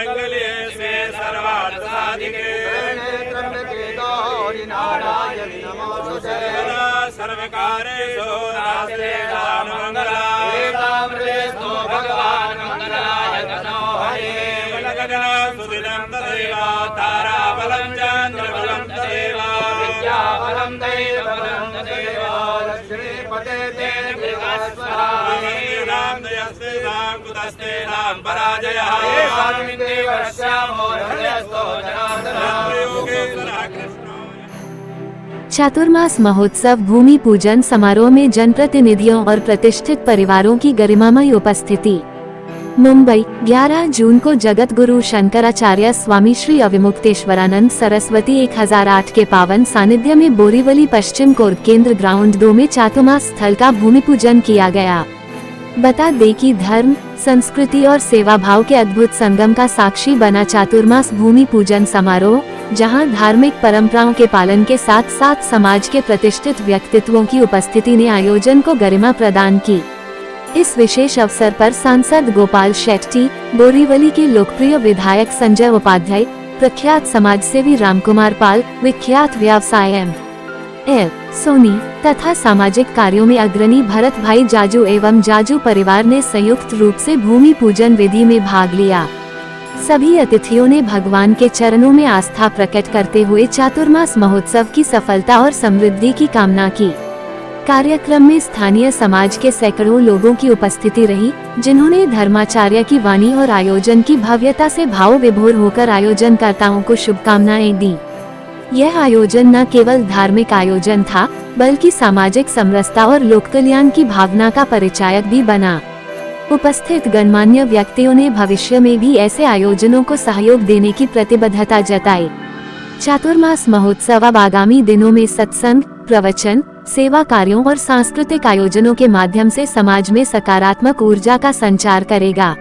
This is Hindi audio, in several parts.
मंगल्ये शिवे सर्वार्थ साधिके त्र्यंबके गौरी नारायणि नमोस्तुते सर्वकारेषु नास्ते मंगला एकामृतेस्तु भगवान् मंगलाय तनो हरे गगन सुदिनं तदेव ताराबलं चन्द्रबलं तदेव विद्याबलं दैवबलं तदेव लक्ष्मीपते तेन राम दयस्ते राम कुतस्ते राम पराजयः देवस्यामो हृदयस्थो जनार्दनः। चातुर्मास महोत्सव भूमि पूजन समारोह में जनप्रतिनिधियों और प्रतिष्ठित परिवारों की गरिमामय उपस्थिति। मुंबई 11 जून को जगत गुरु शंकराचार्य स्वामी श्री अविमुक्तेश्वरानंद सरस्वती 1008 के पावन सानिध्य में बोरीवली पश्चिम कोर्ट केंद्र ग्राउंड 2 में चातुर्मास स्थल का भूमि पूजन किया गया। बता दें कि धर्म, संस्कृति और सेवा भाव के अद्भुत संगम का साक्षी बना चातुर्मास भूमि पूजन समारोह, जहां धार्मिक परंपराओं के पालन के साथ साथ समाज के प्रतिष्ठित व्यक्तित्वों की उपस्थिति ने आयोजन को गरिमा प्रदान की। इस विशेष अवसर पर सांसद गोपाल शेट्टी, बोरीवली के लोकप्रिय विधायक संजय उपाध्याय, प्रख्यात समाजसेवी रामकुमार पाल, विख्यात व्यवसाय एल सोनी तथा सामाजिक कार्यों में अग्रणी भरत भाई जाजू एवं जाजू परिवार ने संयुक्त रूप से भूमि पूजन विधि में भाग लिया। सभी अतिथियों ने भगवान के चरणों में आस्था प्रकट करते हुए चातुर्मास महोत्सव की सफलता और समृद्धि की कामना की। कार्यक्रम में स्थानीय समाज के सैकड़ों लोगों की उपस्थिति रही, जिन्होंने धर्माचार्य की वाणी और आयोजन की भव्यता से भाव विभोर होकर आयोजनकर्ताओं को शुभकामनाएं दी। यह आयोजन न केवल धार्मिक आयोजन था, बल्कि सामाजिक समरसता और लोक कल्याण की भावना का परिचायक भी बना। उपस्थित गणमान्य व्यक्तियों ने भविष्य में भी ऐसे आयोजनों को सहयोग देने की प्रतिबद्धता जताई। चातुर्मास महोत्सव अब आगामी दिनों में सत्संग, प्रवचन, सेवा कार्यों और सांस्कृतिक आयोजनों के माध्यम से समाज में सकारात्मक ऊर्जा का संचार करेगा।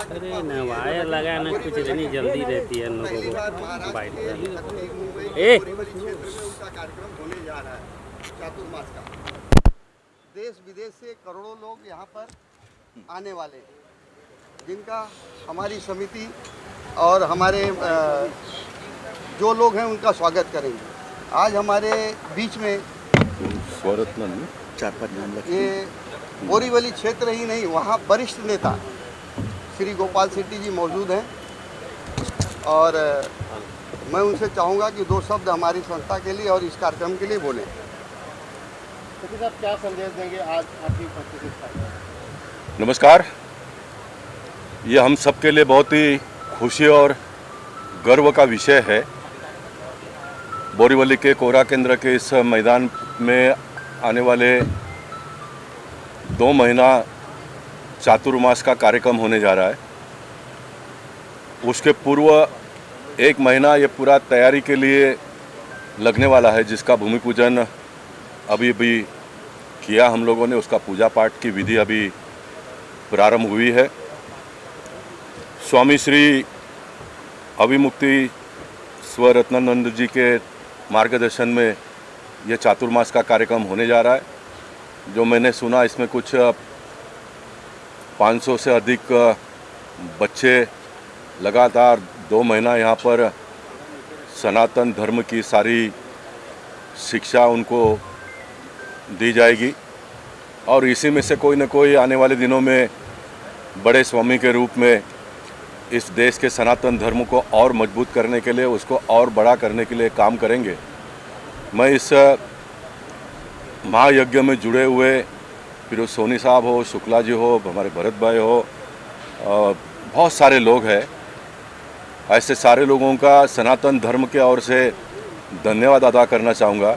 अरे न वायर लगा न कुछ रहनी जल्दी रहती है लोगों को बाइट कार्यक्रम होने जा रहा है चातुर्मास का। देश विदेश से करोड़ों लोग यहाँ पर आने वाले हैं, जिनका हमारी समिति और हमारे जो लोग हैं उनका स्वागत करेंगे। आज हमारे बीच में स्वरत्न 4-5 नाम ये बोरीवली क्षेत्र ही नहीं, वहाँ वरिष्ठ नेता श्री गोपाल शेट्टी जी मौजूद हैं और मैं उनसे चाहूँगा कि 2 शब्द हमारी संस्था के लिए और इस कार्यक्रम के लिए बोलें। शेट्टी साहब, क्या संदेश देंगे आज आपकी उपस्थिति? नमस्कार। ये हम सबके लिए बहुत ही खुशी और गर्व का विषय है। बोरीवली के कोरा केंद्र के इस मैदान में आने वाले 2 महीना चातुर्मास का कार्यक्रम होने जा रहा है। उसके पूर्व 1 महीना ये पूरा तैयारी के लिए लगने वाला है, जिसका भूमि पूजन अभी किया हम लोगों ने। उसका पूजा पाठ की विधि अभी प्रारंभ हुई है। स्वामी श्री अविमुक्तेश्वरानंद जी के मार्गदर्शन में ये चातुर्मास का कार्यक्रम होने जा रहा है। जो मैंने सुना, इसमें कुछ 500 से अधिक बच्चे लगातार 2 महीना यहाँ पर सनातन धर्म की सारी शिक्षा उनको दी जाएगी और इसी में से कोई न कोई आने वाले दिनों में बड़े स्वामी के रूप में इस देश के सनातन धर्म को और मजबूत करने के लिए, उसको और बड़ा करने के लिए काम करेंगे। मैं इस महायज्ञ में जुड़े हुए फिर सोनी साहब हो, शुक्ला जी हो, हमारे भरत भाई हो, बहुत सारे लोग हैं। ऐसे सारे लोगों का सनातन धर्म के ओर से धन्यवाद अदा करना चाहूँगा।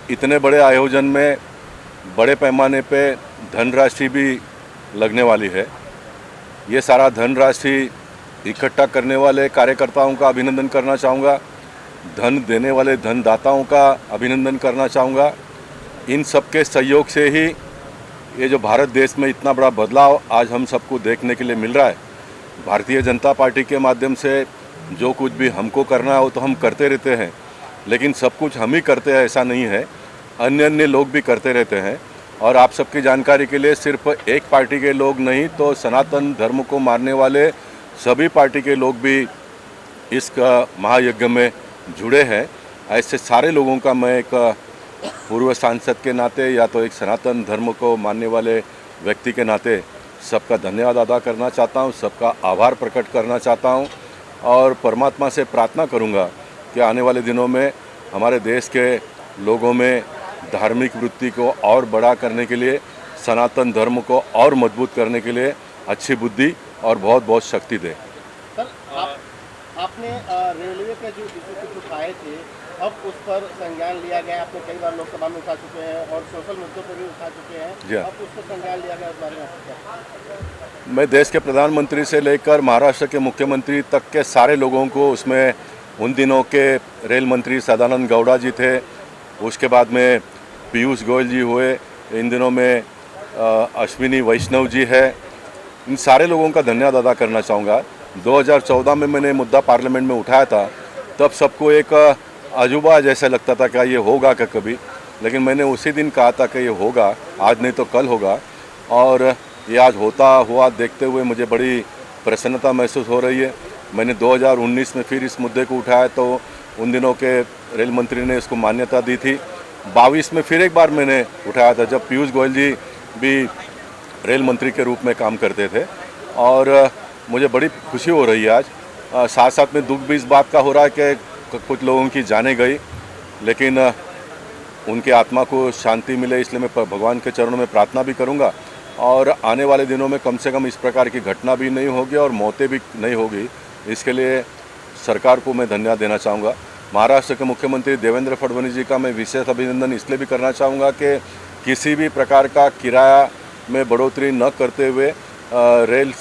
इतने बड़े आयोजन में बड़े पैमाने पे धनराशि भी लगने वाली है। ये सारा धनराशि इकट्ठा करने वाले कार्यकर्ताओं का अभिनंदन करना चाहूँगा। धन देने वाले धनदाताओं का अभिनंदन करना चाहूँगा। इन सब के सहयोग से ही ये जो भारत देश में इतना बड़ा बदलाव आज हम सबको देखने के लिए मिल रहा है, भारतीय जनता पार्टी के माध्यम से जो कुछ भी हमको करना है वो तो हम करते रहते हैं, लेकिन सब कुछ हम ही करते हैं ऐसा नहीं है, अन्य अन्य लोग भी करते रहते हैं। और आप सबकी जानकारी के लिए सिर्फ एक पार्टी के लोग नहीं तो सनातन धर्म को मानने वाले सभी पार्टी के लोग भी इस महायज्ञ में जुड़े हैं। ऐसे सारे लोगों का मैं एक पूर्व सांसद के नाते या तो एक सनातन धर्म को मानने वाले व्यक्ति के नाते सबका धन्यवाद अदा करना चाहता हूँ, सबका आभार प्रकट करना चाहता हूँ और परमात्मा से प्रार्थना करूँगा कि आने वाले दिनों में हमारे देश के लोगों में धार्मिक वृत्ति को और बड़ा करने के लिए, सनातन धर्म को और मजबूत करने के लिए अच्छी बुद्धि और बहुत बहुत शक्ति दे। सर, आपने रेलवे का जो इशू कुछ उठाए थे, अब उस पर संज्ञान लिया गया। आपने कई बार लोकसभा में उठा चुके हैं और सोशल मुद्दों पर भी उठा चुके हैं, अब उस पर संज्ञान लिया गया, उस बारे में आपको क्या? मैं देश के प्रधानमंत्री से लेकर महाराष्ट्र के मुख्यमंत्री तक के सारे लोगों को, उसमें उन दिनों के रेल मंत्री सदानंद गौड़ा जी थे, उसके बाद में पीयूष गोयल जी हुए, इन दिनों में अश्विनी वैष्णव जी है, इन सारे लोगों का धन्यवाद अदा करना चाहूँगा। 2014 में मैंने मुद्दा पार्लियामेंट में उठाया था, तब सबको एक अजूबा जैसा लगता था क्या ये होगा क्या कभी, लेकिन मैंने उसी दिन कहा था कि ये होगा, आज नहीं तो कल होगा, और ये आज होता हुआ देखते हुए मुझे बड़ी प्रसन्नता महसूस हो रही है। मैंने 2019 में फिर इस मुद्दे को उठाया तो उन दिनों के रेल मंत्री ने इसको मान्यता दी थी। 22 में फिर एक बार मैंने उठाया था जब पीयूष गोयल जी भी रेल मंत्री के रूप में काम करते थे, और मुझे बड़ी खुशी हो रही है आज। साथ साथ में दुख भी इस बात का हो रहा है कि कुछ लोगों की जानें गई, लेकिन उनके आत्मा को शांति मिले, इसलिए मैं भगवान के चरणों में प्रार्थना भी करूंगा और आने वाले दिनों में कम से कम इस प्रकार की घटना भी नहीं होगी और मौतें भी नहीं होगी। इसके लिए सरकार को मैं धन्यवाद देना चाहूँगा। महाराष्ट्र के मुख्यमंत्री देवेंद्र फडणवीस जी का मैं विशेष अभिनंदन इसलिए भी करना चाहूँगा कि किसी भी प्रकार का किराया में बढ़ोतरी न करते हुए रेल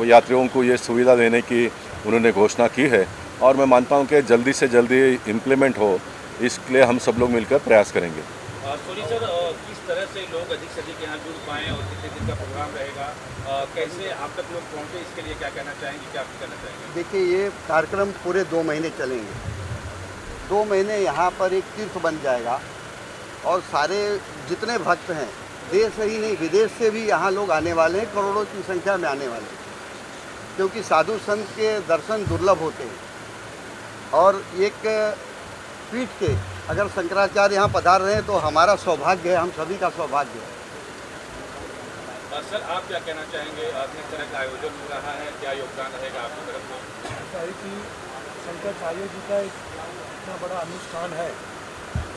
यात्रियों को ये सुविधा देने की उन्होंने घोषणा की है, और मैं मानता हूँ कि जल्दी से जल्दी इम्प्लीमेंट हो, इसके लिए हम सब लोग मिलकर प्रयास करेंगे। सोनी सर, किस तरह से लोग अधिक से अधिक यहाँ जुड़ पाएँ और कितने दिन का प्रोग्राम रहेगा, कैसे आप तक लोग पहुँचे, इसके लिए क्या कहना चाहेंगे, क्या आप कहना चाहेंगे? देखिए, ये कार्यक्रम पूरे 2 महीने चलेंगे। 2 महीने यहाँ पर एक तीर्थ बन जाएगा और सारे जितने भक्त हैं, देश ही नहीं विदेश से भी यहाँ लोग आने वाले हैं, करोड़ों की संख्या में आने वाले हैं, क्योंकि साधु संत के दर्शन दुर्लभ होते हैं। और एक पीठ के अगर शंकराचार्य यहाँ पधार रहे हैं तो हमारा सौभाग्य है, हम सभी का सौभाग्य है। सर, आप क्या कहना चाहेंगे, किस तरह का आयोजन हो रहा है, क्या योगदान रहेगा आपकी तरफ से? ऐसा है कि शंकराचार्य जी का एक इतना बड़ा अनुष्ठान है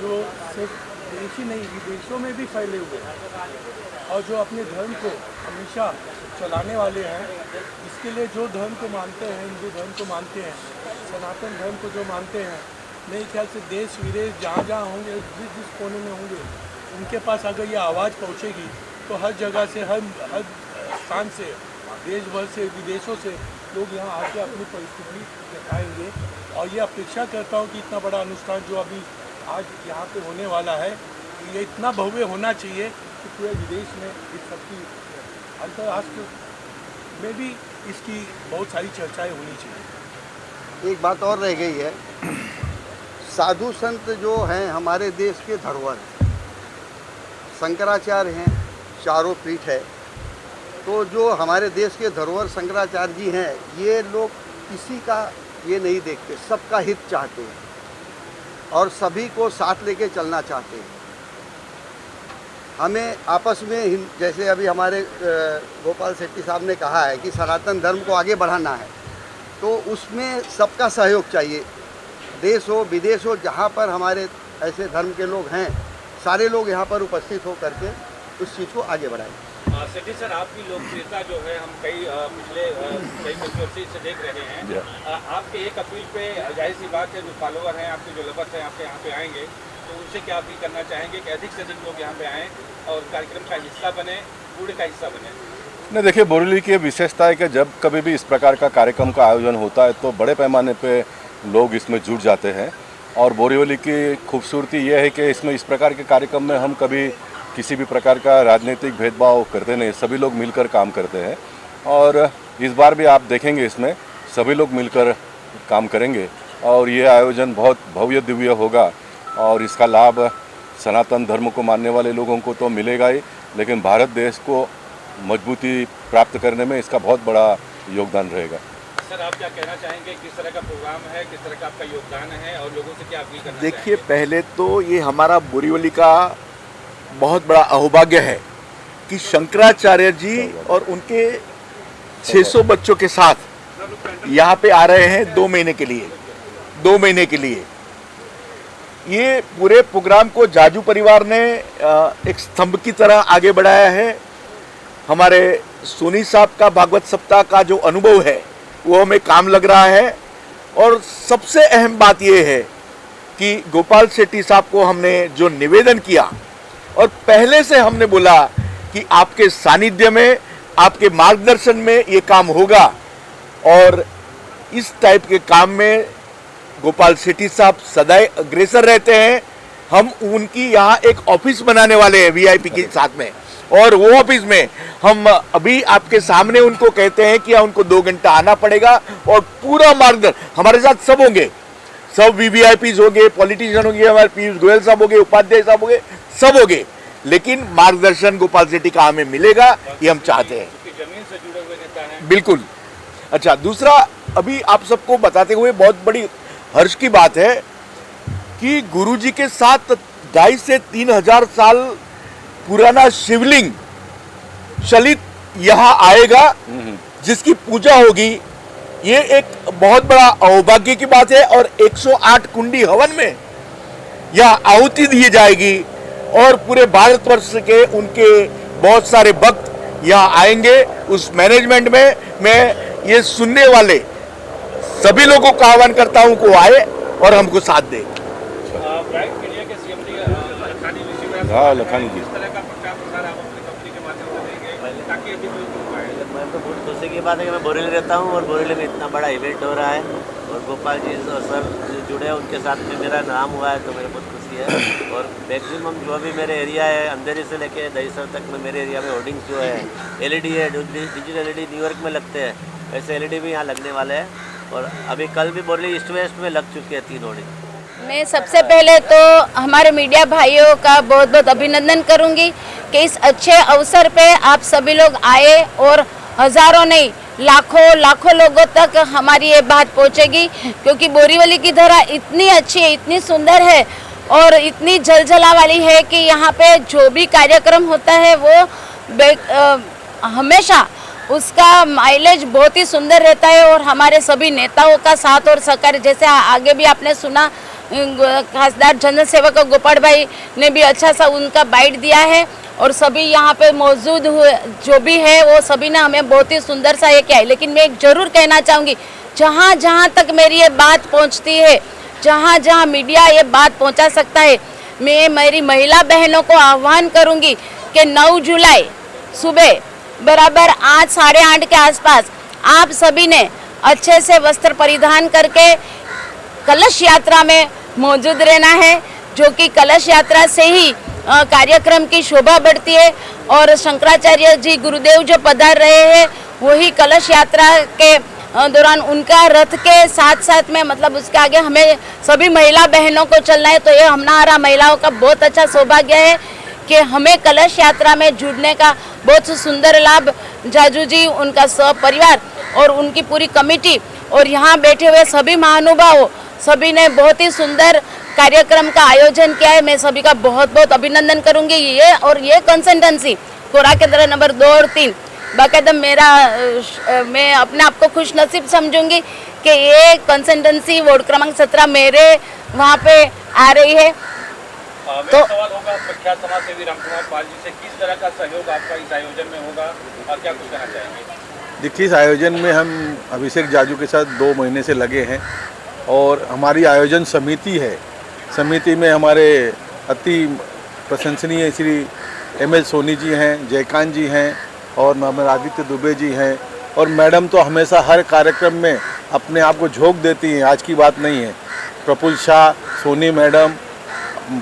जो सिर्फ देश ही नहीं विदेशों में भी फैले हुए हैं, और जो अपने धर्म को हमेशा चलाने वाले हैं। इसके लिए जो धर्म को मानते हैं, हिंदू धर्म को मानते हैं, सनातन धर्म को जो मानते हैं, मेरे ख्याल से देश विदेश जहाँ जहाँ होंगे, जिस कोने में होंगे, उनके पास अगर ये आवाज़ पहुँचेगी तो हर जगह से, हर स्थान से, देश भर से, विदेशों से लोग यहाँ आके अपनी परिस्थिति दिखाएंगे। और ये अपेक्षा करता हूँ कि इतना बड़ा अनुष्ठान जो अभी आज यहाँ पे होने वाला है, ये इतना भव्य होना चाहिए कि पूरे विदेश में इस सबकी, अंतर्राष्ट्र में भी इसकी बहुत सारी चर्चाएं होनी चाहिए। एक बात और रह गई है, साधु संत जो हैं हमारे देश के धरोहर, शंकराचार्य हैं, चारों पीठ है, तो जो हमारे देश के धरोहर शंकराचार्य जी हैं, ये लोग किसी का ये नहीं देखते, सबका हित चाहते हैं और सभी को साथ लेके चलना चाहते हैं। हमें आपस में, जैसे अभी हमारे गोपाल शेट्टी साहब ने कहा है कि सनातन धर्म को आगे बढ़ाना है, तो उसमें सबका सहयोग चाहिए। देश हो विदेश हो, जहाँ पर हमारे ऐसे धर्म के लोग हैं, सारे लोग यहाँ पर उपस्थित हो करके उस चीज़ को आगे बढ़ाएं। शेट्टी सर, आपकी लोकप्रियता जो है हम पिछले कई वर्षों से देख रहे हैं, आपके एक अपील पे जाहिर सी बात है, जो फॉलोअर हैं आपके, जो लवर्स हैं आपके यहाँ पे आएंगे, तो उनसे क्या अपील करना चाहेंगे कि अधिक से अधिक लोग यहाँ पे आएँ और कार्यक्रम का हिस्सा बने, पूरे का हिस्सा बने? नहीं, देखिए, बोरीवली की विशेषता है कि जब कभी भी इस प्रकार का कार्यक्रम का आयोजन होता है तो बड़े पैमाने पे लोग इसमें जुट जाते हैं, और बोरीवली की खूबसूरती ये है कि इसमें इस प्रकार के कार्यक्रम में हम कभी किसी भी प्रकार का राजनीतिक भेदभाव करते नहीं, सभी लोग मिलकर काम करते हैं। और इस बार भी आप देखेंगे इसमें सभी लोग मिलकर काम करेंगे और ये आयोजन बहुत भव्य दिव्य होगा और इसका लाभ सनातन धर्म को मानने वाले लोगों को तो मिलेगा ही, लेकिन भारत देश को मजबूती प्राप्त करने में इसका बहुत बड़ा योगदान रहेगा। सर, आप क्या कहना चाहेंगे, किस तरह का प्रोग्राम है, किस तरह का आपका योगदान है और लोगों से क्या अपील करना चाहेंगे? देखिए, पहले तो ये हमारा बोरीवली का बहुत बड़ा अहोभाग्य है कि शंकराचार्य जी और उनके 600 बच्चों के साथ यहाँ पे आ रहे हैं 2 महीने के लिए। 2 महीने के लिए ये पूरे प्रोग्राम को जाजू परिवार ने एक स्तंभ की तरह आगे बढ़ाया है। हमारे सोनी साहब का भागवत सप्ताह का जो अनुभव है वो हमें काम लग रहा है। और सबसे अहम बात ये है कि गोपाल शेट्टी साहब को हमने जो निवेदन किया और पहले से हमने बोला कि आपके सानिध्य में, आपके मार्गदर्शन में ये काम होगा और इस टाइप के काम में गोपाल शेट्टी साहब सदैव अग्रसर रहते हैं। हम उनकी यहाँ एक ऑफिस बनाने वाले हैं वीआईपी के साथ में, और वो ऑफिस में हम अभी आपके सामने उनको कहते हैं कि उनको 2 घंटा आना पड़ेगा और पूरा मार्गदर्शन हमारे साथ सब होंगे, सब वीवीआईपीज होंगे, पॉलिटिशियन होंगे, हमारे पीयूष गोयल साहब होंगे, उपाध्याय साहब होंगे, सब होंगे, लेकिन मार्गदर्शन गोपाल शेट्टी का हमें मिलेगा, ये हम चाहते हैं। जमीन से जुड़े हुए नेता हैं। बिल्कुल। अच्छा, दूसरा अभी आप सबको बताते हुए बहुत बड़ी हर्ष की बात है कि गुरुजी के साथ 2,500 से 3,000 साल पुराना शिवलिंग चलित यहाँ आएगा, जिसकी पूजा होगी। ये एक बहुत बड़ा अहोभाग्य की बात है और 108 कुंडी हवन में यह आहुति दी जाएगी और पूरे भारतवर्ष के उनके बहुत सारे भक्त यहाँ आएंगे। उस मैनेजमेंट में मैं ये सुनने वाले सभी लोगों का आह्वान करता हूँ को आए और हमको साथ दे। ब्राइट मीडिया के सीएमडी लखानी ऋषि, हाँ, लखानी जी, किस तरह का प्रचार प्रसार आप अपनी कंपनी के माध्यम से देंगे ताकि अभी लोग पाए? मैं तो बहुत खुशी की बात है कि मैं बोरीवली रहता हूँ और बोरीवली में इतना बड़ा इवेंट हो रहा है और गोपाल जी और सर जुड़े हैं, उनके साथ में मेरा नाम हुआ है तो मेरे बहुत खुशी है। और मैक्सिमम जो भी मेरे एरिया है, अंधेरी से लेके दहीसर तक में मेरे एरिया में होर्डिंग्स जो है एलईडी है, डिजिटल एलईडी न्यूयॉर्क में लगते हैं, वैसे एलईडी भी यहाँ लगने वाले हैं और अभी कल भी बोरीवली ईस्ट वेस्ट में लग चुके हैं 3 होर्डिंग। मैं सबसे पहले तो हमारे मीडिया भाइयों का बहुत बहुत अभिनंदन करूंगी कि इस अच्छे अवसर पे आप सभी लोग आए और हजारों नहीं लाखों लोगों तक हमारी ये बात पहुंचेगी, क्योंकि बोरीवली की धरा इतनी अच्छी है, इतनी सुंदर है और इतनी जलजला वाली है कि यहाँ पे जो भी कार्यक्रम होता है वो हमेशा उसका माइलेज बहुत ही सुंदर रहता है और हमारे सभी नेताओं का साथ और सहकार, जैसे आगे भी आपने सुना खासदार जनरल सेवक गोपाल भाई ने भी अच्छा सा उनका बाइट दिया है और सभी यहाँ पे मौजूद हुए जो भी है वो सभी ने हमें बहुत ही सुंदर सा ये किया है। लेकिन मैं एक जरूर कहना चाहूँगी, जहाँ जहाँ तक मेरी ये बात पहुँचती है, जहाँ जहाँ मीडिया ये बात पहुँचा सकता है, मैं मेरी महिला बहनों को आह्वान करूँगी कि 9 जुलाई सुबह बराबर 8, 8:30 के आसपास आप सभी ने अच्छे से वस्त्र परिधान करके कलश यात्रा में मौजूद रहना है, जो कि कलश यात्रा से ही कार्यक्रम की शोभा बढ़ती है और शंकराचार्य जी गुरुदेव जो पधार रहे हैं वही कलश यात्रा के दौरान उनका रथ के साथ साथ में मतलब उसके आगे हमें सभी महिला बहनों को चलना है। तो ये हमारा महिलाओं का बहुत अच्छा सौभाग्य है कि हमें कलश यात्रा में जुड़ने का बहुत सुंदर लाभ जाजू जी, उनका परिवार और उनकी पूरी कमेटी और यहाँ बैठे हुए सभी महानुभावों सभी ने बहुत ही सुंदर कार्यक्रम का आयोजन किया है। मैं सभी का बहुत बहुत अभिनंदन करूंगी। ये कंसल्टेंसी कोरा केंद्र नंबर 2 और 3 बाकायदा मैं अपने आप को खुश नसीब समझूंगी कि ये कंसल्टेंसी वार्ड क्रमांक 17 मेरे वहाँ पे आ रही है। तो सवाल होगा प्रख्यात समाज सेवी रामकुमार पाल जी से, किस तरह का सहयोग आपका इस आयोजन में होगा और क्या कुछ कहना चाहेंगे? देखिए, इस आयोजन में हम अभिषेक जाजू के साथ 2 महीने से लगे हैं और हमारी आयोजन समिति है। समिति में हमारे अति प्रशंसनीय श्री एमएल सोनी जी हैं, जयकांत जी हैं और हमारे आदित्य दुबे जी हैं और मैडम तो हमेशा हर कार्यक्रम में अपने आप को झोंक देती हैं, आज की बात नहीं है। प्रफुल्ल शाह, सोनी मैडम,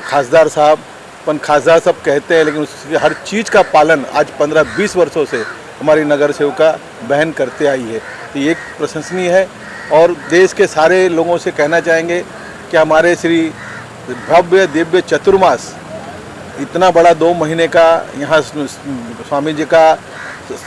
खासदार साहब अपन खासदार सब कहते हैं, लेकिन उसकी हर चीज़ का पालन आज 15-20 वर्षों से हमारी नगर सेविका बहन करते आई है। तो ये एक प्रशंसनीय है और देश के सारे लोगों से कहना चाहेंगे कि हमारे श्री भव्य दिव्य चतुर्मास इतना बड़ा 2 महीने का यहाँ स्वामी जी का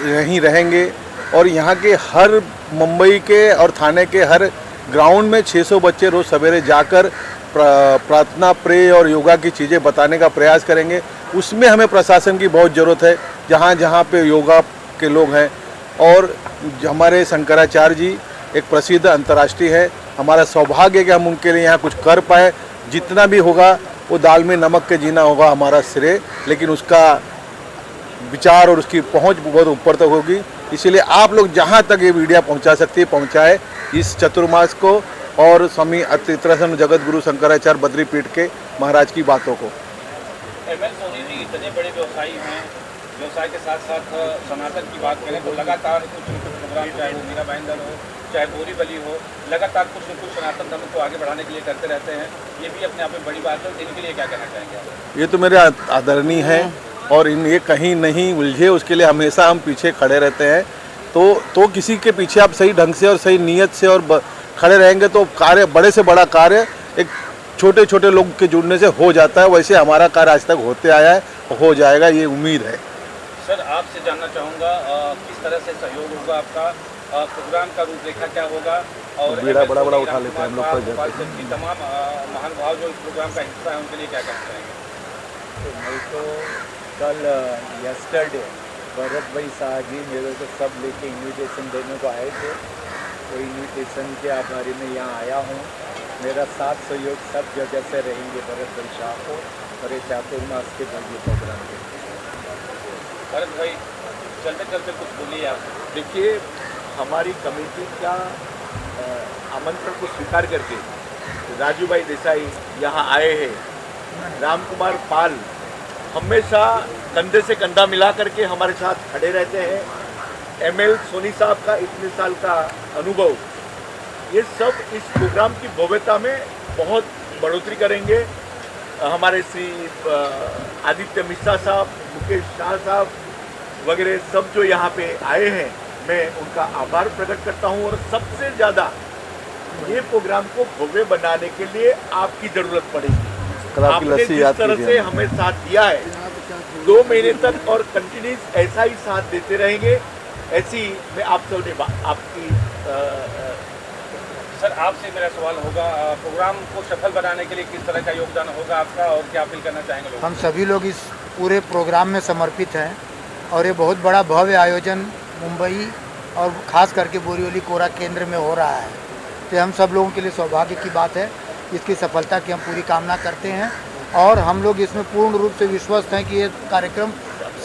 यहीं रहेंगे और यहाँ के हर मुंबई के और थाने के हर ग्राउंड में 600 बच्चे रोज़ सवेरे जाकर प्रार्थना, प्रे और योगा की चीज़ें बताने का प्रयास करेंगे। उसमें हमें प्रशासन की बहुत ज़रूरत है, जहाँ जहाँ पे योगा के लोग हैं। और हमारे शंकराचार्य जी एक प्रसिद्ध अंतर्राष्ट्रीय है, हमारा सौभाग्य है कि हम उनके लिए यहाँ कुछ कर पाए। जितना भी होगा वो दाल में नमक के जीना होगा हमारा श्रेय, लेकिन उसका विचार और उसकी पहुंच बहुत ऊपर तक होगी। इसीलिए आप लोग जहां तक ये वीडियो पहुंचा सकती है पहुंचाए इस चतुर्मास को और स्वामी अतित्रसन जगत गुरु शंकराचार्य बद्री पीठ के महाराज की बातों को। एमएल सोनी जी इतने बड़े व्यवसायी हैं, व्यवसाय के साथ साथ सनातन की बात करें तो लगातार कुछ न कुछ प्रोग्राम, चाहे वो मीरा बहन हो, चाहे बोरी बली हो, लगातार कुछ न कुछ सनातन धर्म को आगे बढ़ाने के लिए करते रहते हैं। ये भी अपने आप में बड़ी बात है। इनके लिए क्या कहना चाहेंगे आप? ये तो मेरे आदरणीय हैं और ये कहीं नहीं उलझे उसके लिए हमेशा हम पीछे खड़े रहते हैं। तो किसी के पीछे आप सही ढंग से और सही नीयत से और खड़े रहेंगे तो कार्य, बड़े से बड़ा कार्य एक छोटे छोटे लोग के जुड़ने से हो जाता है। वैसे हमारा कार्य आज तक होते आया है, हो जाएगा, ये उम्मीद है। सर, आपसे जानना चाहूँगा किस तरह से सहयोग होगा आपका, प्रोग्राम का रूपरेखा क्या होगा और बड़ा उठा लेते हैं हम लोग। तमाम महानुभाव जो इस प्रोग्राम का हिस्सा है उनके लिए क्या कहना चाहेंगे? मैं तो कल यस्टरडे भरत भाई शाह जी मेरे को सब लेके इन्विटेशन देने को आए थे, तो इन्विटेशन के आभारी में यहाँ आया हूँ। मेरा साथ सहयोग सब जगह से रहेंगे भरत भाई शाह को और ये चातुर्मास के भव्य प्रोग्राम के। भरत भाई, चलते चलते कुछ बोलिए आप। देखिए, हमारी कमेटी का आमंत्रण को स्वीकार करके राजू भाई देसाई यहाँ आए हैं। राम कुमार पाल हमेशा कंधे से कंधा मिला करके हमारे साथ खड़े रहते हैं। एमएल सोनी साहब का इतने साल का अनुभव, ये सब इस प्रोग्राम की भव्यता में बहुत बढ़ोतरी करेंगे। हमारे श्री आदित्य मिश्रा साहब, मुकेश शाह साहब वगैरह सब जो यहाँ पे आए हैं, मैं उनका आभार प्रकट करता हूँ। और सबसे ज़्यादा ये प्रोग्राम को भव्य बनाने के लिए आपकी ज़रूरत पड़ेगी। आपने जिस तरह से हमें साथ दिया है 2 महीने तक और कंटिन्यूस ऐसा ही साथ देते रहेंगे, ऐसी मैं आप सबने आपकी सर, आपसे मेरा सवाल होगा, प्रोग्राम को सफल बनाने के लिए किस तरह का योगदान होगा आपका और क्या अपील करना चाहेंगे लोग? हम सभी लोग इस पूरे प्रोग्राम में समर्पित हैं और ये बहुत बड़ा भव्य आयोजन मुंबई और ख़ास करके बोरीवली कोरा केंद्र में हो रहा है। तो हम सब लोगों के लिए सौभाग्य की बात है। इसकी सफलता की हम पूरी कामना करते हैं और हम लोग इसमें पूर्ण रूप से विश्वस्त हैं कि ये कार्यक्रम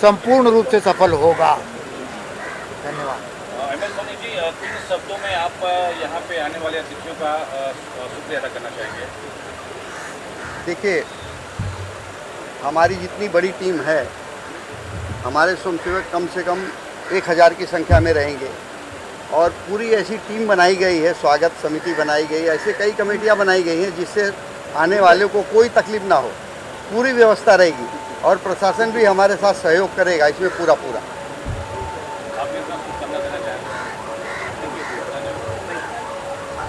संपूर्ण रूप से सफल होगा। धन्यवाद। एमएल सोनी जी, किन शब्दों में आप यहाँ पे आने वाले अतिथियों का शुक्रिया अदा करना चाहेंगे? देखिए, हमारी जितनी बड़ी टीम है, हमारे स्वयंसेवक कम से कम 1000 की संख्या में रहेंगे और पूरी ऐसी टीम बनाई गई है, स्वागत समिति बनाई गई है, ऐसे कई कमेटियां बनाई गई हैं जिससे आने वाले को कोई तकलीफ ना हो। पूरी व्यवस्था रहेगी और प्रशासन भी हमारे साथ सहयोग करेगा इसमें पूरा।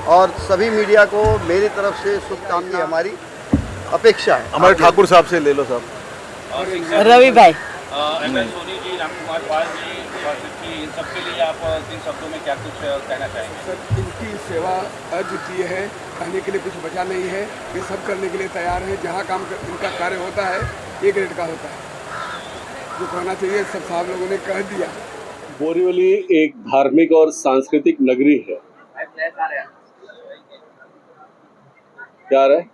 और सभी मीडिया को मेरी तरफ से शुभकामनाएं हमारी अपेक्षा है। हमारे ठाकुर साहब से ले लो साहब। रवि भाई, एमएल सोनी जी, राम कुमार पाल जी, इन सबके लिए आप 3 शब्दों में क्या कुछ कहना चाहेंगे? सर, इनकी सेवा अद्वितीय है, कहने के लिए कुछ बचा नहीं है। ये सब करने के लिए तैयार है। जहाँ काम इनका कार्य होता है एक रेट का होता है। जो कहना चाहिए सब साहब लोगों ने कह दिया। बोरीवली एक धार्मिक और सांस्कृतिक नगरी है। क्या रहा है?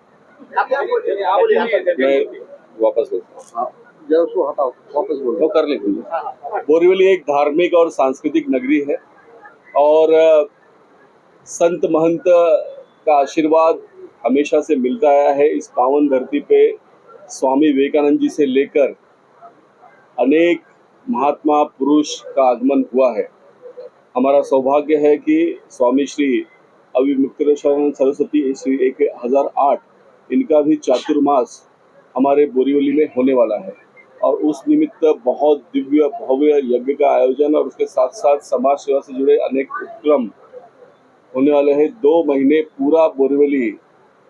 मैं वापस बोलता हूँ, वापस बोलो। तो कर लेंगे। बोरीवली एक धार्मिक और सांस्कृतिक नगरी है और संत महंत का आशीर्वाद हमेशा से मिलता आया है। इस पावन धरती पे स्वामी विवेकानंद जी से लेकर अनेक महात्मा पुरुष का आगमन हुआ है। हमारा सौभाग्य है कि स्वामी श्री अविमुक्तेश्वरानंद सरस्वती श्री 1008 इनका भी चातुर्मास हमारे बोरीवली में होने वाला है और उस निमित्त बहुत दिव्य भव्य यज्ञ का आयोजन और उसके साथ साथ समाज सेवा से जुड़े अनेक उपक्रम होने वाले हैं। 2 महीने पूरा बोरीवली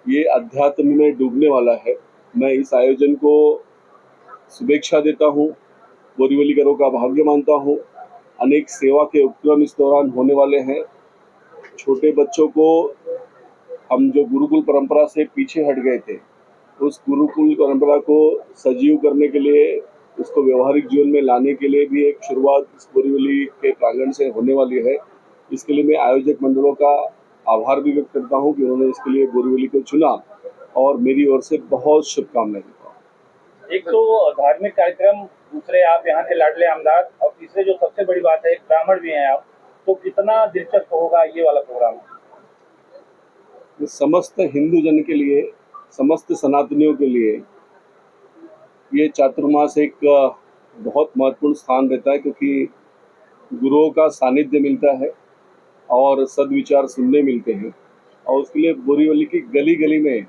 ये अध्यात्म में डूबने वाला है। मैं इस आयोजन को शुभेच्छा देता हूँ, बोरीवलीकरों का भाग्य मानता हूँ। अनेक सेवा के उपक्रम इस दौरान होने वाले हैं। छोटे बच्चों को हम जो गुरुकुल परंपरा से पीछे हट गए थे, उस गुरुकुल परंपरा को सजीव करने के लिए, उसको व्यवहारिक जीवन में लाने के लिए भी एक शुरुआत इस बोरीवली के प्रांगण से होने वाली है। इसके लिए मैं आयोजक मंडलों का आभार भी व्यक्त करता हूँ कि उन्होंने इसके लिए बोरीवली को चुना और मेरी ओर से बहुत शुभकामनाएं देता हूँ। एक तो धार्मिक कार्यक्रम, दूसरे आप यहाँ के लाडले आमदार और तीसरे जो सबसे बड़ी बात है एक ब्राह्मण भी हैं आप, तो कितना दिलचस्प होगा ये वाला प्रोग्राम? समस्त हिंदू जन के लिए, समस्त सनातनियों के लिए ये चातुर्मास एक बहुत महत्वपूर्ण स्थान रहता है, क्योंकि गुरुओं का सानिध्य मिलता है और सद्विचार सुनने मिलते हैं। और उसके लिए बोरीवली की गली गली में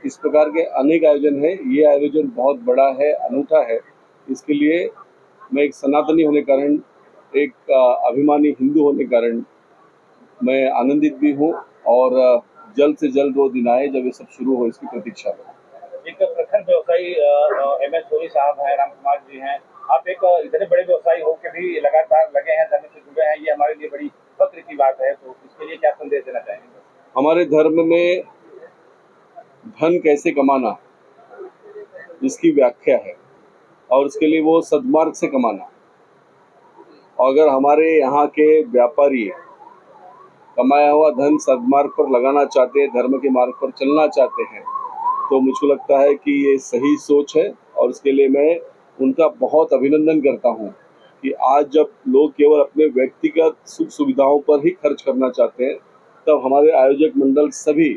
इस प्रकार के अनेक आयोजन हैं। ये आयोजन बहुत बड़ा है, अनूठा है। इसके लिए मैं एक सनातनी होने के कारण, एक अभिमानी हिंदू होने के कारण मैं आनंदित भी हूँ और जल्द से जल्द वो दिन आए जब ये सब शुरू हो, इसकी प्रतीक्षा में। एक प्रखर व्यवसायी MS सोनी साहब हैं, राम कुमार जी हैं, आप एक इतने बड़े व्यवसायी हो के भी लगातार लगे हैं, धर्म से जुड़े हैं, ये हमारे लिए बड़ी फक्र की बात है। तो इसके लिए क्या संदेश देना चाहेंगे? हमारे धर्म में धन कैसे कमाना, इसकी व्याख्या है और उसके लिए वो सद्मार्ग से कमाना। अगर हमारे यहाँ के व्यापारी कमाया हुआ धन सद्मार्ग पर लगाना चाहते हैं, धर्म के मार्ग पर चलना चाहते हैं, तो मुझको लगता है कि ये सही सोच है और इसके लिए मैं उनका बहुत अभिनंदन करता हूँ कि आज जब लोग केवल अपने व्यक्तिगत सुख सुविधाओं पर ही खर्च करना चाहते हैं, तब हमारे आयोजक मंडल सभी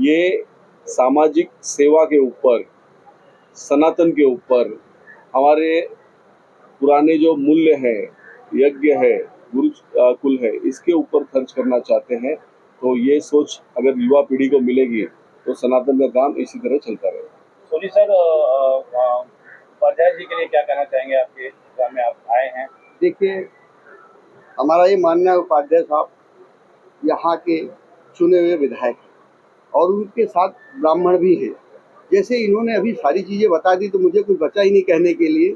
ये सामाजिक सेवा के ऊपर, सनातन के ऊपर, हमारे पुराने जो मूल्य है, यज्ञ है, गुरुकुल है, इसके ऊपर खर्च करना चाहते हैं। तो ये सोच अगर युवा पीढ़ी को मिलेगी तो सनातन का काम इसी तरह चलता रहेगा। सोनी सर, उपाध्याय जी के लिए क्या कहना चाहेंगे? आपके ग्राम में आप आए हैं। देखिए, हमारा ये मानना है उपाध्याय साहब यहाँ के चुने हुए विधायक हैं और उनके साथ ब्राह्मण भी हैं। जैसे इन्होंने अभी सारी चीज़ें बता दी तो मुझे कुछ बचा ही नहीं कहने के लिए।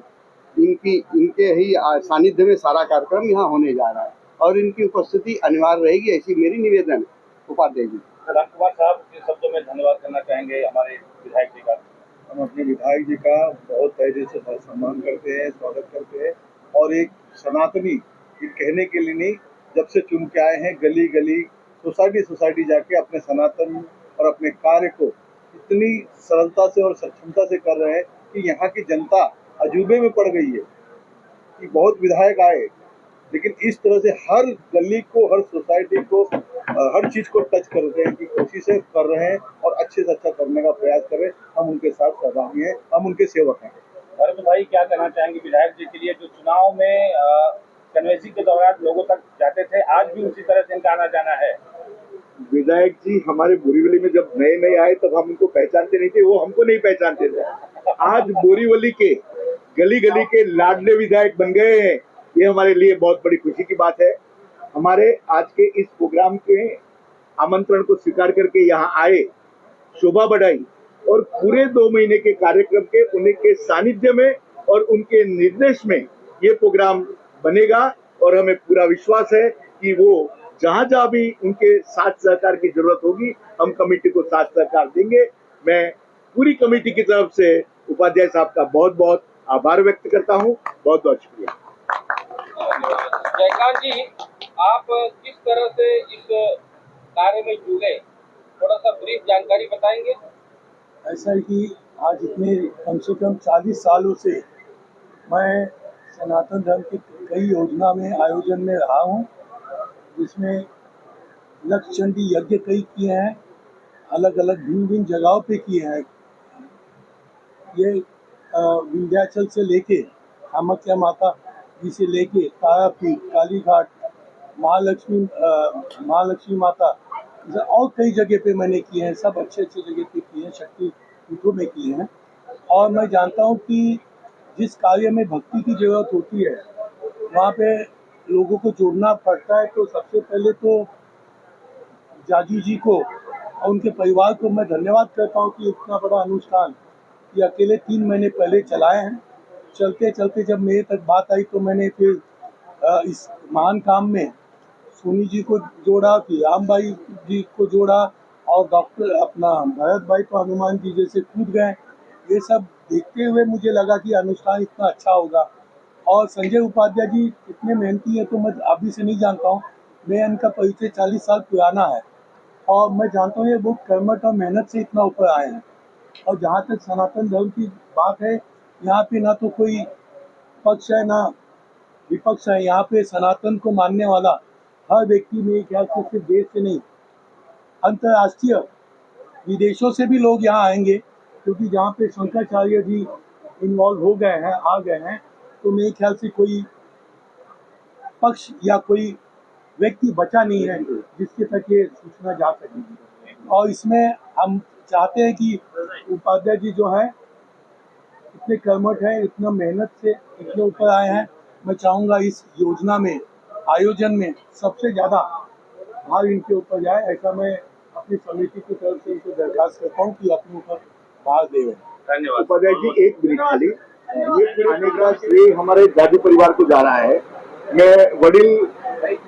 इनके ही सानिध्य में सारा कार्यक्रम यहाँ होने जा रहा है और इनकी उपस्थिति अनिवार्य रहेगी, ऐसी मेरी निवेदन है उपाध्याय जी। राम कुमार साहब के शब्दों में धन्यवाद करना चाहेंगे हमारे विधायक जी का। हम अपने विधायक जी का बहुत तहे से सम्मान करते हैं, स्वागत करते हैं और एक सनातनी ये कहने के लिए नहीं, जब से चुन के आए हैं गली गली सोसाइटी जाके अपने सनातन और अपने कार्य को इतनी सरलता से और सक्षमता से कर रहे हैं कि यहाँ की जनता अजूबे में पड़ गई है कि बहुत विधायक आए, लेकिन इस तरह से हर गली को, हर सोसाइटी को, हर चीज़ को टच कर रहे हैं कि कोशिशें कर रहे हैं और अच्छे से अच्छा करने का प्रयास करें। हम उनके साथ सहभागी हैं, हम उनके सेवक हैं। भरत भाई, क्या कहना चाहेंगे विधायक जी के लिए जो चुनाव में कन्वेंसिंग के दौरान लोगों तक जाते थे, आज भी उसी तरह से इनका आना जाना है? विधायक जी हमारे बोरीवली में जब नए नए आए तब हम उनको पहचानते नहीं थे, वो हमको नहीं पहचानते थे। आज बोरीवली के गली गली के लाडले विधायक बन गए हैं, ये हमारे लिए बहुत बड़ी खुशी की बात है। हमारे आज के इस प्रोग्राम के आमंत्रण को स्वीकार करके यहाँ आए, शोभा बढ़ाई और पूरे 2 महीने के कार्यक्रम के उनके सानिध्य में और उनके निर्देश में ये प्रोग्राम बनेगा और हमें पूरा विश्वास है कि वो जहाँ जहाँ भी उनके साथ सहकार की जरूरत होगी, हम कमेटी को साथ सहकार देंगे। मैं पूरी कमेटी की तरफ से उपाध्याय साहब का बहुत बहुत आभार व्यक्त करता हूँ। बहुत बहुत शुक्रिया। जयकांत जी, आप किस तरह से इस कार्य में जुड़े, थोड़ा सा ब्रीफ जानकारी बताएंगे? ऐसा है कि आज इतने कम से कम 40 सालों से मैं सनातन धर्म की कई योजना में आयोजन में रहा हूँ, जिसमें लक्ष्य चंडी यज्ञ कई किए हैं, अलग अलग भिन्न भिन्न जगहों पे किए हैं। ये विंध्याचल से लेके कामाख्या माता जी से लेके तारापीठ, कालीघाट, महालक्ष्मी माता और कई जगह पे मैंने किए हैं। सब अच्छे अच्छे जगह पे किए हैं, शक्ति पीठों में किए हैं। और मैं जानता हूँ कि जिस कार्य में भक्ति की जरूरत होती है वहाँ पे लोगों को जोड़ना पड़ता है। तो सबसे पहले तो जाजू जी को और उनके परिवार को मैं धन्यवाद करता हूँ कि इतना बड़ा अनुष्ठान ये अकेले 3 महीने पहले चलाए हैं। चलते चलते जब मेरे तक बात आई तो मैंने फिर इस महान काम में सोनी जी को जोड़ा, फिर राम भाई जी को जोड़ा और डॉक्टर अपना भरत भाई तो हनुमान जी जैसे कूद गए। ये सब देखते हुए मुझे लगा कि अनुष्ठान इतना अच्छा होगा। और संजय उपाध्याय जी इतने मेहनती है तो मैं अभी से नहीं जानता हूँ, मैं इनका परिचय 40 साल पुराना है और मैं जानता हूँ ये बहुत कर्मठ और मेहनत से इतना ऊपर आए हैं। और जहाँ तक सनातन धर्म की बात है, यहाँ पे ना तो कोई पक्ष है ना विपक्ष है। यहाँ पे सनातन को मानने वाला हर व्यक्ति मेरे ख्याल से सिर्फ देश से नहीं अंतर्राष्ट्रीय विदेशों से भी लोग यहाँ आएंगे, क्योंकि जहाँ पे शंकराचार्य जी इन्वॉल्व हो गए हैं, आ गए हैं, तो मेरे ख्याल से कोई पक्ष या कोई व्यक्ति बचा नहीं है जिसके तक ये सूचना जा सकेगी। और इसमें हम चाहते हैं कि उपाध्याय जी जो है इतने कर्मठ है, इतना मेहनत से इतने ऊपर आए हैं। मैं चाहूँगा इस योजना में आयोजन में सबसे ज़्यादा भार इनके ऊपर जाए, ऐसा मैं अपनी समिति की तरफ से इनको दरखास्त करता हूँ कि अपने ऊपर भार दें। धन्यवाद। उपाध्याय जी, एक मिनट खाली, ये आने का श्रेय हमारे जाजू परिवार को जा रहा है। मैं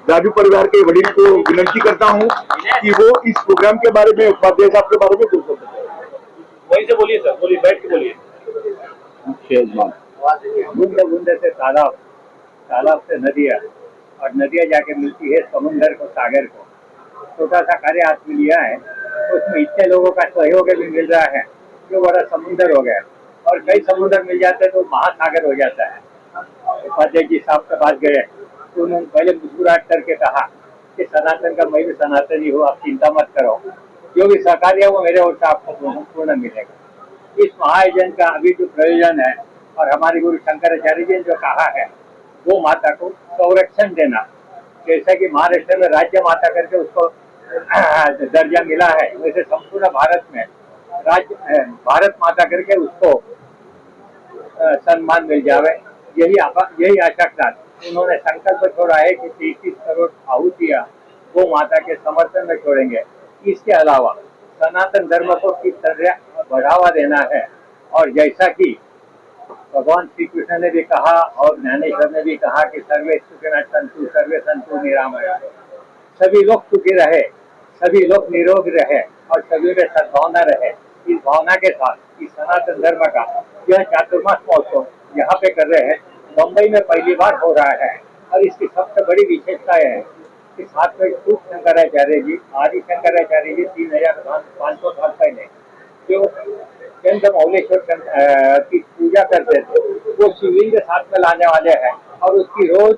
जाजू परिवार के वडील को विनती करता हूँ कि वो इस प्रोग्राम के बारे में उपाध्याय साहब के बारे में कुछ बताएं। वहीं से बोलिए सर, बोलिए, बैठ के बोलिए। बूंदे बूंदे से तालाब, तालाब से नदियाँ और नदियाँ जाके मिलती है समुंदर को, सागर को। छोटा सा कार्य हाथ में लिया है तो उसमें इतने लोगों का सहयोग भी मिल रहा है जो बड़ा समुंदर हो गया, और कई समुंदर मिल जाते हैं तो महासागर हो जाता है। उपाध्याय जी साहब के पास गए तो उन्होंने पहले मुस्कुराहट करके कहा कि सनातन का मैं भी सनातनी हूँ, आप चिंता मत करो, जो भी सहकार्य है वो मेरे ओर से आपको पूर्ण मिलेगा। इस महाआयोजन का अभी जो प्रयोजन है और हमारे गुरु शंकराचार्य जी ने जो कहा है वो माता को संरक्षण देना, जैसा कि महाराष्ट्र में राज्य माता करके उसको दर्जा मिला है, वैसे संपूर्ण भारत में भारत माता करके उसको सम्मान मिल जावे, यही आशा के साथ उन्होंने संकल्प छोड़ा है कि 33 करोड़ आहुतियां वो माता के समर्थन में छोड़ेंगे। इसके अलावा सनातन धर्म को किस तरह बढ़ावा देना है, और जैसा कि भगवान श्री कृष्ण ने भी कहा और ज्ञानेश्वर ने भी कहा कि सर्वे सुखिनः सन्तु सर्वे सन्तु निरामया, सभी लोग सुखी रहे, सभी लोग निरोग रहे और सभी में सद्भावना रहे। इस भावना के साथ इस सनातन धर्म का यह चातुर्मास महोत्सव यहाँ पे कर रहे हैं। मुंबई में पहली बार हो रहा है और इसकी सबसे बड़ी विशेषता है कि साथ में खुद शंकराचार्य जी, आदि शंकराचार्य जी 3500 साल पहले जो चंद मौलेश्वर की पूजा करते थे वो शिवलिंग के साथ में लाने वाले हैं और उसकी रोज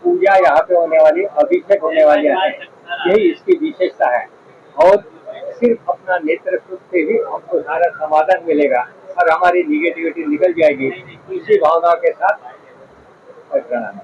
पूजा यहाँ पे होने वाली, अभिषेक होने वाले हैं। यही इसकी विशेषता है और सिर्फ अपना नेत्र सुख से ही हमको सारा समाधान मिलेगा और हमारी निगेटिविटी निकल जाएगी। इसी भावना के साथ प्रणाम।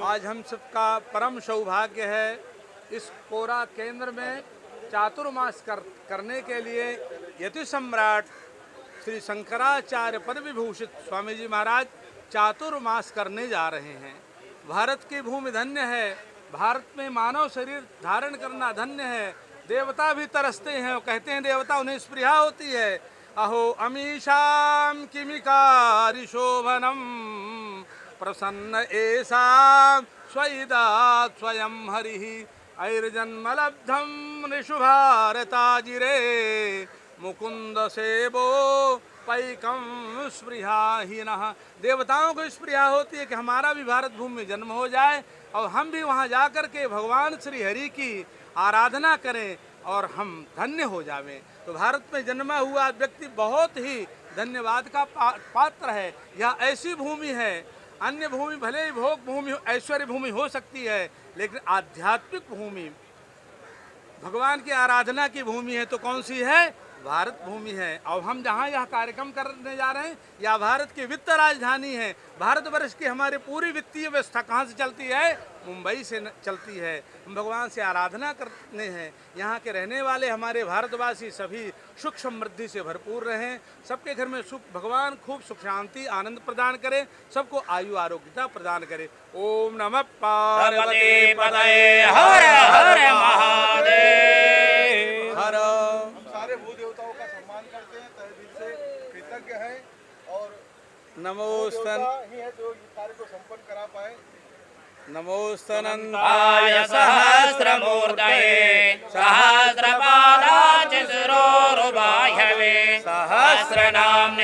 आज हम सबका परम सौभाग्य है इस कोरा केंद्र में चातुर्मास करने के लिए यति सम्राट श्री शंकराचार्य पद विभूषित स्वामी जी महाराज चातुर्मास करने जा रहे हैं। भारत की भूमि धन्य है, भारत में मानव शरीर धारण करना धन्य है। देवता भी तरसते हैं, वो कहते हैं देवता उन्हें स्पृहा होती है। अहो अमीशाम किमिकारी शोभनम प्रसन्न ऐसा स्वैदात् स्वयं हरिः ऐर्जन्मलब्धं निशुभारताजिरे मुकुंद सेवो पैकम स्पृहाहीनः। देवताओं को स्पृहा होती है कि हमारा भी भारत भूमि में जन्म हो जाए और हम भी वहाँ जा कर के भगवान श्री हरि की आराधना करें, और हम धन्य हो जावें। तो भारत में जन्मा हुआ व्यक्ति बहुत ही धन्यवाद का पात्र है। यह ऐसी भूमि है, अन्य भूमि भले ही भोग भूमि ऐश्वर्य भूमि हो सकती है, लेकिन आध्यात्मिक भूमि भगवान की आराधना की भूमि है तो कौन सी है? भारत भूमि है। और हम जहाँ यह कार्यक्रम करने जा रहे हैं, यह भारत की वित्त राजधानी है। भारतवर्ष की हमारी पूरी वित्तीय व्यवस्था कहाँ से चलती है? मुंबई से चलती है। हम भगवान से आराधना करते हैं। यहाँ के रहने वाले हमारे भारतवासी सभी सुख समृद्धि से भरपूर रहें, सबके घर में सुख, भगवान खूब सुख शांति आनंद प्रदान करे, सबको आयु आरोग्यता प्रदान करे। ओम नमः पार्वती पतये हर हर महादेव हर। सारे भू देवताओं का सम्मान करते हैं, तहे दिल से कृतज्ञ हैं और नमोस्तन ही है जो इस कार्य को संपन्न करा पाए। नमोस्तनंताय सहस्रमूर्तये सहस्रपादाय शिरोरुबाह्यवे सहस्रनाम्ने